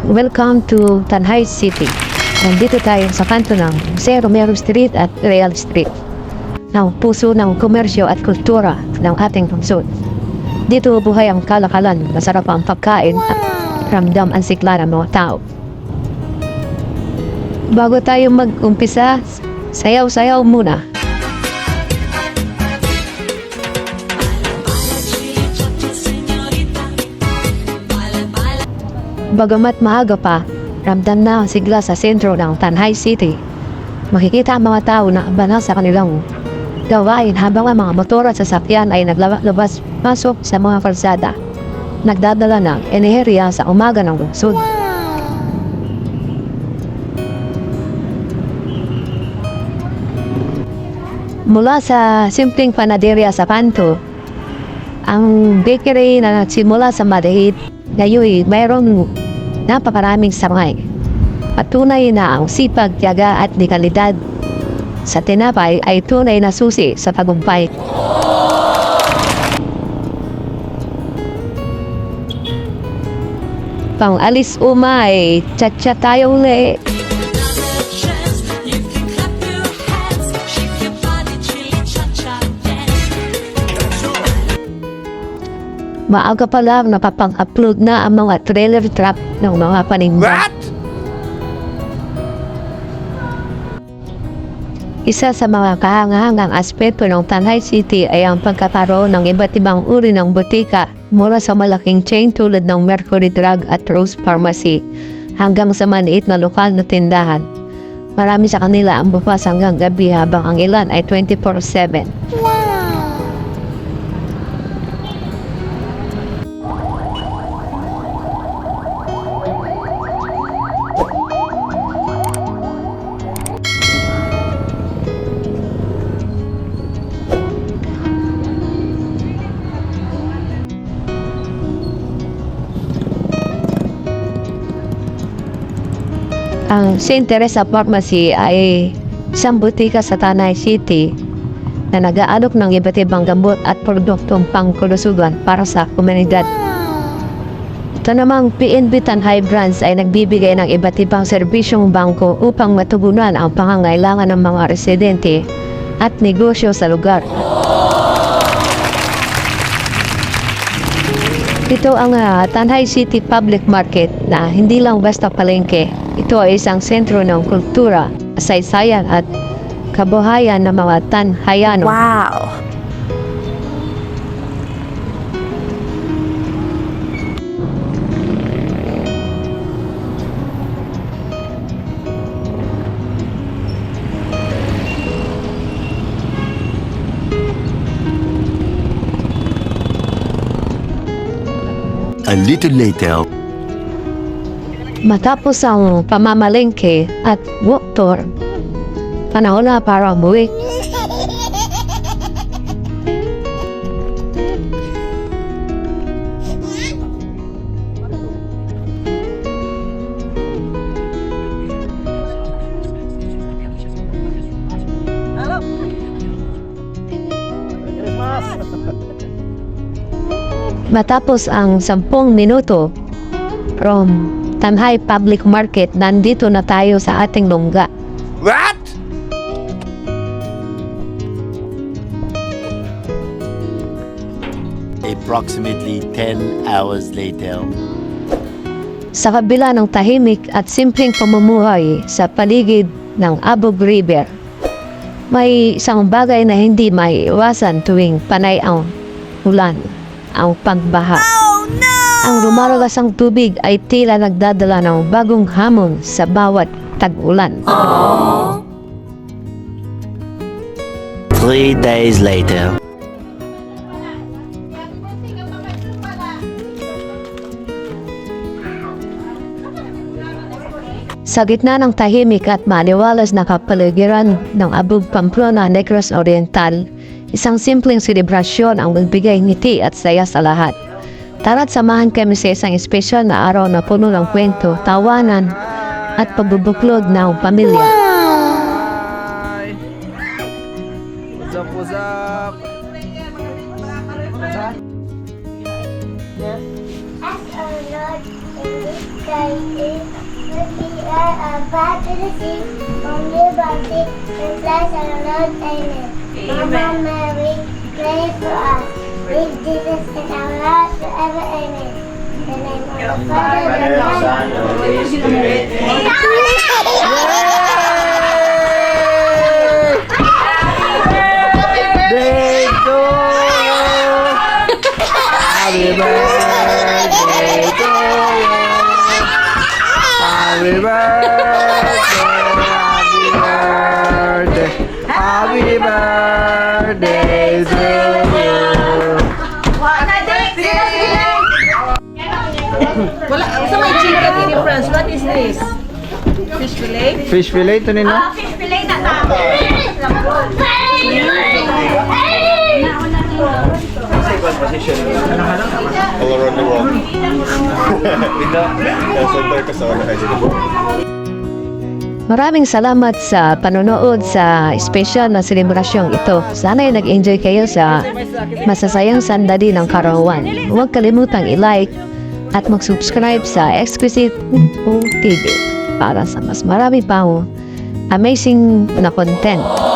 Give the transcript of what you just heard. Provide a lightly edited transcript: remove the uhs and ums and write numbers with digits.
Welcome to Tanay City. Nandito tayo sa kanto ng Jose Romero Street at Real Street, ng puso ng komersyo at kultura ng ating lungsod. Dito buhay ang kalakalan, masarap ang pagkain at ramdam ang sikla ng mga tao. Bago tayo mag-umpisa, sayaw-sayaw muna. Bagamat maaga pa, ramdam na ang sigla sa sentro ng Tanay City. Makikita ang mga tao na abala sa kanilang gawain habang ang mga motor at sasakyan ay naglabas-pasok sa mga kalsada. Nagdadala ng enerhiya sa umaga ng lungsod. Mula sa simpleng panaderya sa kanto, ang bakery na nagsimula sa maliit, ngayon mayroong napakaraming sangay. Patunay na ang sipag, tiyaga at dekalidad sa tinapay ay tunay na susi sa tagumpay. Pang alis umay, chat-chat tayo ulit. Maaga pa lang napapang-upload na ang mga trailer trap ng mga paninda. What? Isa sa mga kahangahangang aspeto ng Tanay City ay ang pagkakaroon ng iba't ibang uri ng butika mula sa malaking chain tulad ng Mercury Drug at Rose Pharmacy hanggang sa maliit na lokal na tindahan. Marami sa kanila ang bukas hanggang gabi habang ang ilan ay 24/7. Ang St. Teresa Pharmacy ay isang butika sa Tanay City na nag-aalok ng iba't ibang gamot at produktong pangkulusugan para sa komunidad. Ito namang PNB Tanay Branch ay nagbibigay ng iba't ibang serbisyong bangko upang matugunan ang pangangailangan ng mga residente at negosyo sa lugar. Ito ang Tanay City Public Market na hindi lang basta palengke. Ito ay isang sentro ng kultura, kasaysayan at kabuhayan ng mga Tanhayano. Wow! A little later. Matapos ang pamamalengke at walk tour, panahon na para umuwi. Matapos ang 10 minuto from Tanay Public Market, nandito na tayo sa ating lungga. What? Approximately 10 hours later. Sa kabila ng tahimik at simpleng pamumuhay sa paligid ng Abog River, may isang bagay na hindi maiiwasan tuwing panay ang ulan, ang pagbaha. Ang lumalagas ang tubig ay tila nagdadala ng bagong hamon sa bawat tag-ulan. 3 days later. Sa gitna ng tahimik at maliwalas na kapaligiran ng Abog Pamplona Negros Oriental, isang simpleng selebrasyon ang magbigay ngiti at saya sa lahat. Tara't samahan kami sa isang espesyal na araw na puno ng kwento, tawanan at pagbubuklod ng pamilya. What's up, what's up? As a Lord in charity. We are about to receive from you bounty. And bless our Lord. Amen. Mama Mary, pray for us. With Jesus in our hearts forever. Amen. In the name of the Father, the Son, and the Holy Spirit. Day to you. Happy birthday to you. Happy birthday. Happy birthday to you. Wala, sa may chicken in France. What is this? Fish fillet? Fish fillet to nino? Fish fillet na tama. all around the world. Center ka sa wala kayo. Maraming salamat sa panonood sa special na selebrasyong ito. Sana'y nag-enjoy kayo sa masasayang sandali ng karawan. Huwag kalimutang i-like at mag-subscribe sa Exquisite TV para sa mas marami pang amazing na content.